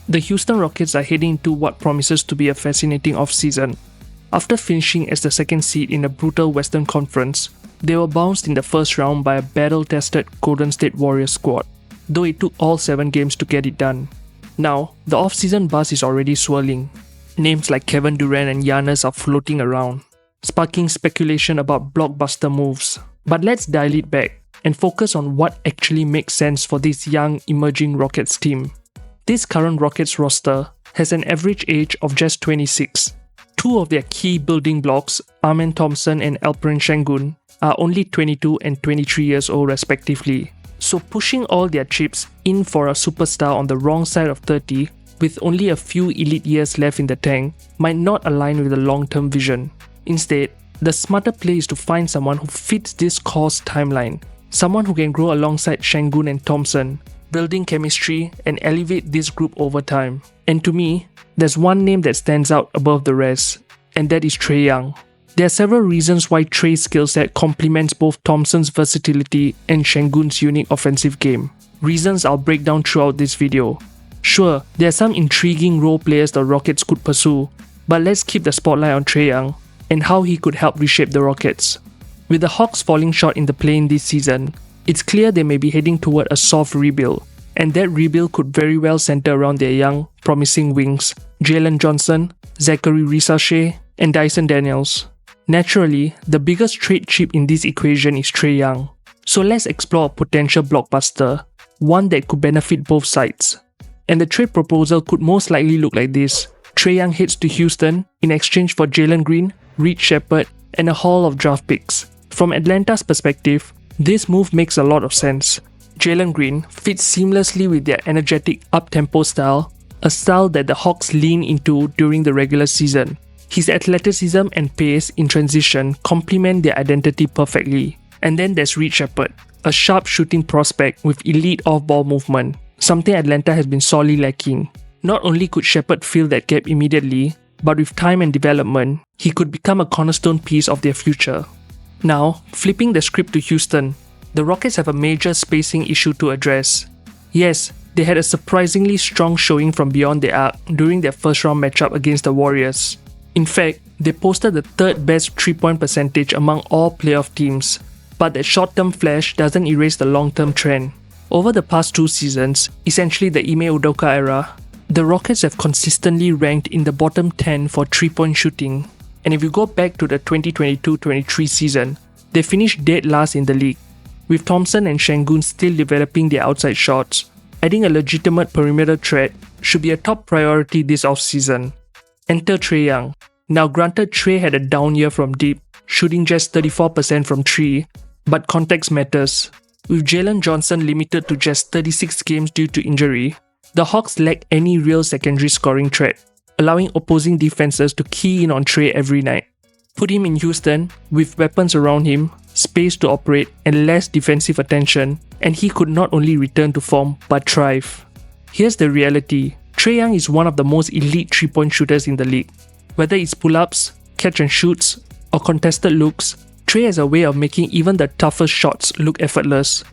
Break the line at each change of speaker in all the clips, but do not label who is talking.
The Houston Rockets are heading into what promises to be a fascinating offseason. After finishing as the second seed in a brutal Western Conference, they were bounced in the first round by a battle-tested Golden State Warriors squad, though it took all 7 games to get it done. Now, the offseason buzz is already swirling. Names like Kevin Durant and Giannis are floating around, sparking speculation about blockbuster moves. But let's dial it back and focus on what actually makes sense for this young, emerging Rockets team. This current Rockets roster has an average age of just 26. 2 of their key building blocks, Thompson and Alperen Şengün, are only 22 and 23 years old respectively. So pushing all their chips in for a superstar on the wrong side of 30 with only a few elite years left in the tank might not align with the long-term vision. Instead, the smarter play is to find someone who fits this course timeline, someone who can grow alongside Şengün and Thompson, building chemistry and elevate this group over time. And to me, there's one name that stands out above the rest, and that is Trae Young. There are several reasons why Trae's skill set complements both Thompson's versatility and Şengün's unique offensive game. Reasons I'll break down throughout this video. Sure, there are some intriguing role players the Rockets could pursue, but let's keep the spotlight on Trae Young and how he could help reshape the Rockets. With the Hawks falling short in the play-in this season, it's clear they may be heading toward a soft rebuild, and that rebuild could very well center around their young, promising wings, Jalen Johnson, Zachary Risashe, and Dyson Daniels. Naturally, the biggest trade chip in this equation is Trae Young. So let's explore a potential blockbuster, one that could benefit both sides. And the trade proposal could most likely look like this. Trae Young heads to Houston in exchange for Jalen Green, Reed Shepherd, and a haul of draft picks. From Atlanta's perspective, this move makes a lot of sense. Jalen Green fits seamlessly with their energetic up-tempo style, a style that the Hawks lean into during the regular season. His athleticism and pace in transition complement their identity perfectly. And then there's Reed Shepherd, a sharp shooting prospect with elite off-ball movement, something Atlanta has been sorely lacking. Not only could Shepherd fill that gap immediately, but with time and development, he could become a cornerstone piece of their future. Now, flipping the script to Houston, the Rockets have a major spacing issue to address. Yes, they had a surprisingly strong showing from beyond the arc during their first-round matchup against the Warriors. In fact, they posted the 3rd best 3-point percentage among all playoff teams, but that short-term flash doesn't erase the long-term trend. Over the past 2 seasons, essentially the Ime Udoka era, the Rockets have consistently ranked in the bottom 10 for 3-point shooting, and if you go back to the 2022-23 season, they finished dead last in the league. With Thompson and Şengün still developing their outside shots, adding a legitimate perimeter threat should be a top priority this offseason. Enter Trae Young. Now granted, Trae had a down year from deep, shooting just 34% from 3, but context matters. With Jalen Johnson limited to just 36 games due to injury, the Hawks lack any real secondary scoring threat, allowing opposing defenses to key in on Trae every night. Put him in Houston, with weapons around him, space to operate, and less defensive attention, and he could not only return to form but thrive. Here's the reality. Trae Young is one of the most elite 3-point shooters in the league. Whether it's pull-ups, catch and shoots, or contested looks, Trae has a way of making even the toughest shots look effortless.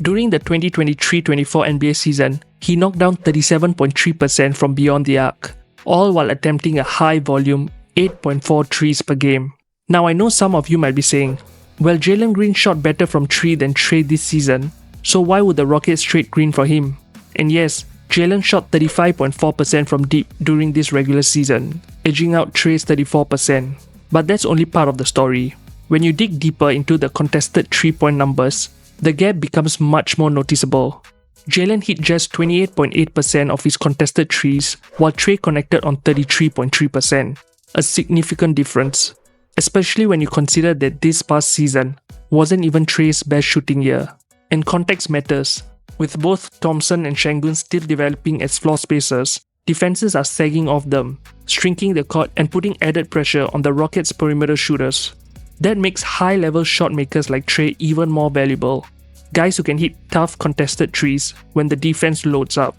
During the 2023-24 NBA season, he knocked down 37.3% from beyond the arc, all while attempting a high-volume 8.4 threes per game. Now I know some of you might be saying, well, Jalen Green shot better from 3 than Trae this season, so why would the Rockets trade Green for him? And yes, Jalen shot 35.4% from deep during this regular season, edging out Trae's 34%. But that's only part of the story. When you dig deeper into the contested 3-point numbers, the gap becomes much more noticeable. Jalen hit just 28.8% of his contested threes, while Trae connected on 33.3%. A significant difference, especially when you consider that this past season wasn't even Trae's best shooting year. And context matters. With both Thompson and Şengün still developing as floor spacers, defenses are sagging off them, shrinking the court and putting added pressure on the Rockets' perimeter shooters. That makes high-level shot makers like Trae even more valuable, guys who can hit tough contested threes when the defense loads up.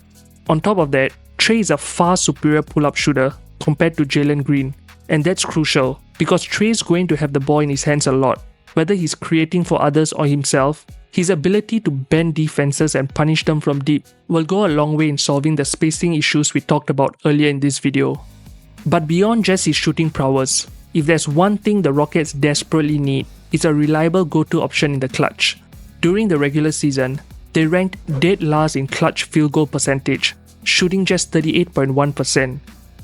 On top of that, Trae is a far superior pull-up shooter compared to Jalen Green, and that's crucial because Trae is going to have the ball in his hands a lot. Whether he's creating for others or himself, His ability to bend defenses and punish them from deep will go a long way in solving the spacing issues we talked about earlier in this video. But beyond just his shooting prowess, if there's one thing the Rockets desperately need, it's a reliable go-to option in the clutch. During the regular season, they ranked dead last in clutch field goal percentage, shooting just 38.1%.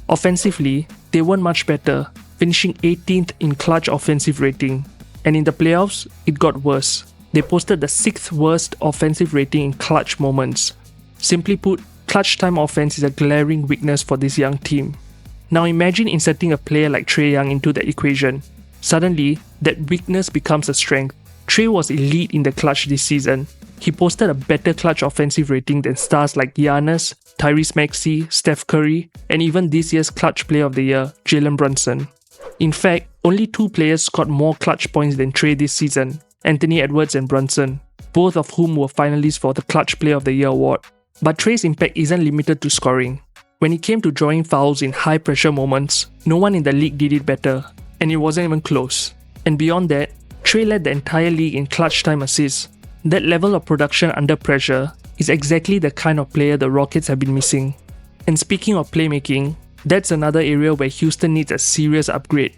Offensively, they weren't much better, finishing 18th in clutch offensive rating. And in the playoffs, it got worse. They posted the 6th worst offensive rating in clutch moments. Simply put, clutch time offense is a glaring weakness for this young team. Now imagine inserting a player like Trae Young into the equation. Suddenly, that weakness becomes a strength. Trae was elite in the clutch this season. He posted a better clutch offensive rating than stars like Giannis, Tyrese Maxey, Steph Curry, and even this year's Clutch Player of the Year, Jalen Brunson. In fact, only 2 players scored more clutch points than Trae this season, Anthony Edwards and Brunson, both of whom were finalists for the Clutch Player of the Year award. But Trae's impact isn't limited to scoring. When it came to drawing fouls in high-pressure moments, no one in the league did it better, and it wasn't even close. And beyond that, Trae led the entire league in clutch time assists. That level of production under pressure is exactly the kind of player the Rockets have been missing. And speaking of playmaking, that's another area where Houston needs a serious upgrade.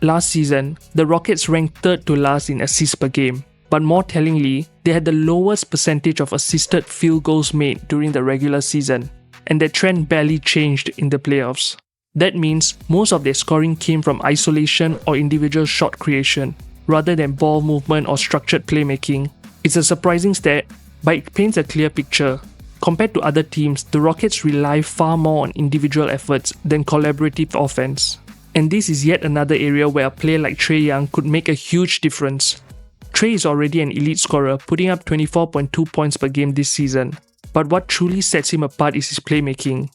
Last season, the Rockets ranked 3rd to last in assists per game, but more tellingly, they had the lowest percentage of assisted field goals made during the regular season, and that trend barely changed in the playoffs. That means most of their scoring came from isolation or individual shot creation, rather than ball movement or structured playmaking. It's a surprising stat, but it paints a clear picture. Compared to other teams, the Rockets rely far more on individual efforts than collaborative offense. And this is yet another area where a player like Trae Young could make a huge difference. Trae is already an elite scorer, putting up 24.2 points per game this season. But what truly sets him apart is his playmaking.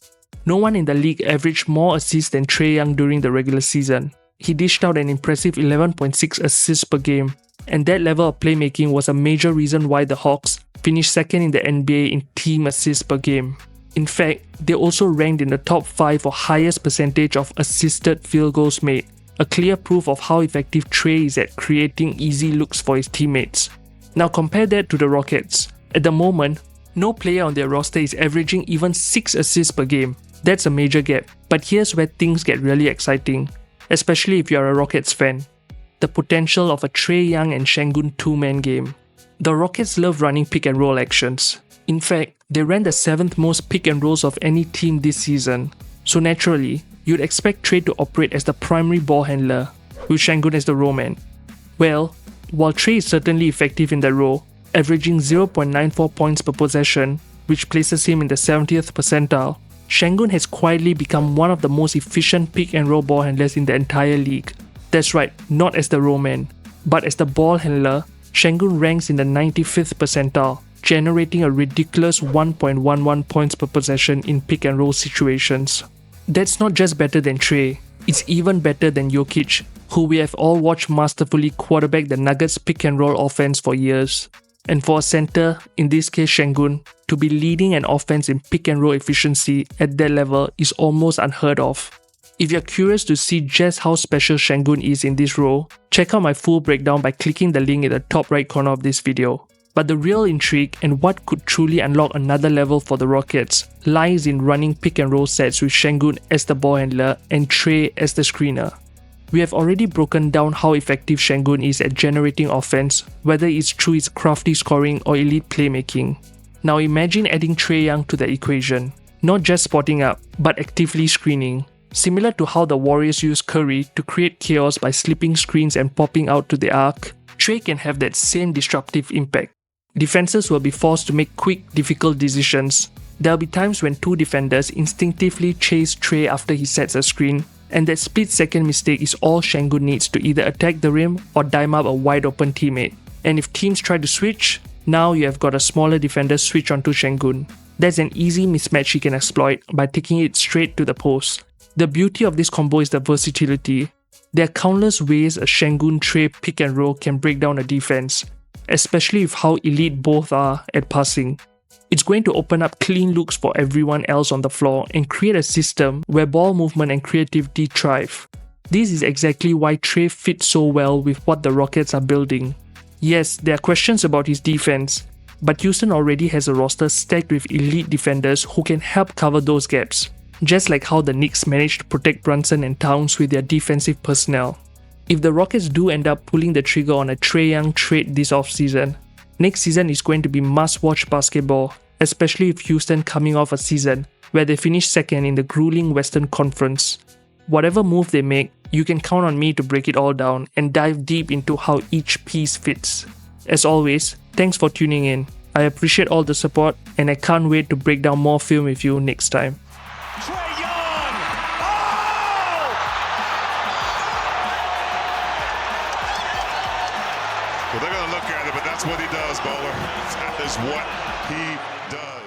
No one in the league averaged more assists than Trae Young during the regular season. He dished out an impressive 11.6 assists per game, and that level of playmaking was a major reason why the Hawks finished 2nd in the NBA in team assists per game. In fact, they also ranked in the top 5 for highest percentage of assisted field goals made, a clear proof of how effective Trae is at creating easy looks for his teammates. Now compare that to the Rockets. At the moment, no player on their roster is averaging even 6 assists per game. That's a major gap, but here's where things get really exciting, especially if you're a Rockets fan. The potential of a Trae Young and Şengün 2-man game. The Rockets love running pick and roll actions. In fact, they ran the 7th most pick and rolls of any team this season. So naturally, you'd expect Trae to operate as the primary ball handler, with Şengün as the roll man. Well, while Trae is certainly effective in that role, averaging 0.94 points per possession, which places him in the 70th percentile, Şengün has quietly become one of the most efficient pick and roll ball handlers in the entire league. That's right, not as the roll man, but as the ball handler, Şengün ranks in the 95th percentile, generating a ridiculous 1.11 points per possession in pick and roll situations. That's not just better than Trae, it's even better than Jokic, who we have all watched masterfully quarterback the Nuggets pick and roll offense for years. And for a center, in this case Şengün, to be leading an offense in pick and roll efficiency at that level is almost unheard of. If you're curious to see just how special Şengün is in this role, check out my full breakdown by clicking the link in the top right corner of this video. But the real intrigue and what could truly unlock another level for the Rockets lies in running pick and roll sets with Şengün as the ball handler and Trae as the screener. We have already broken down how effective Şengün is at generating offense, whether it's through his crafty scoring or elite playmaking. Now imagine adding Trae Young to the equation, not just spotting up, but actively screening. Similar to how the Warriors use Curry to create chaos by slipping screens and popping out to the arc, Trae can have that same disruptive impact. Defenses will be forced to make quick, difficult decisions. There'll be times when 2 defenders instinctively chase Trae after he sets a screen, and that split-second mistake is all Şengün needs to either attack the rim or dime up a wide-open teammate. And if teams try to switch, now you have got a smaller defender switch onto Şengün. That's an easy mismatch he can exploit by taking it straight to the post. The beauty of this combo is the versatility. There are countless ways a Şengün-Trae pick and roll can break down a defense, especially with how elite both are at passing. It's going to open up clean looks for everyone else on the floor and create a system where ball movement and creativity thrive. This is exactly why Trae fits so well with what the Rockets are building. Yes, there are questions about his defense, but Houston already has a roster stacked with elite defenders who can help cover those gaps, just like how the Knicks managed to protect Brunson and Towns with their defensive personnel. If the Rockets do end up pulling the trigger on a Trae Young trade this offseason, next season is going to be must-watch basketball, especially if Houston coming off a season where they finished second in the grueling Western Conference. Whatever move they make, you can count on me to break it all down and dive deep into how each piece fits. As always, thanks for tuning in. I appreciate all the support and I can't wait to break down more film with you next time.
Trae Young! Oh!
Well, they're going to look at it, but that's what he does, Bowler. That is what he does.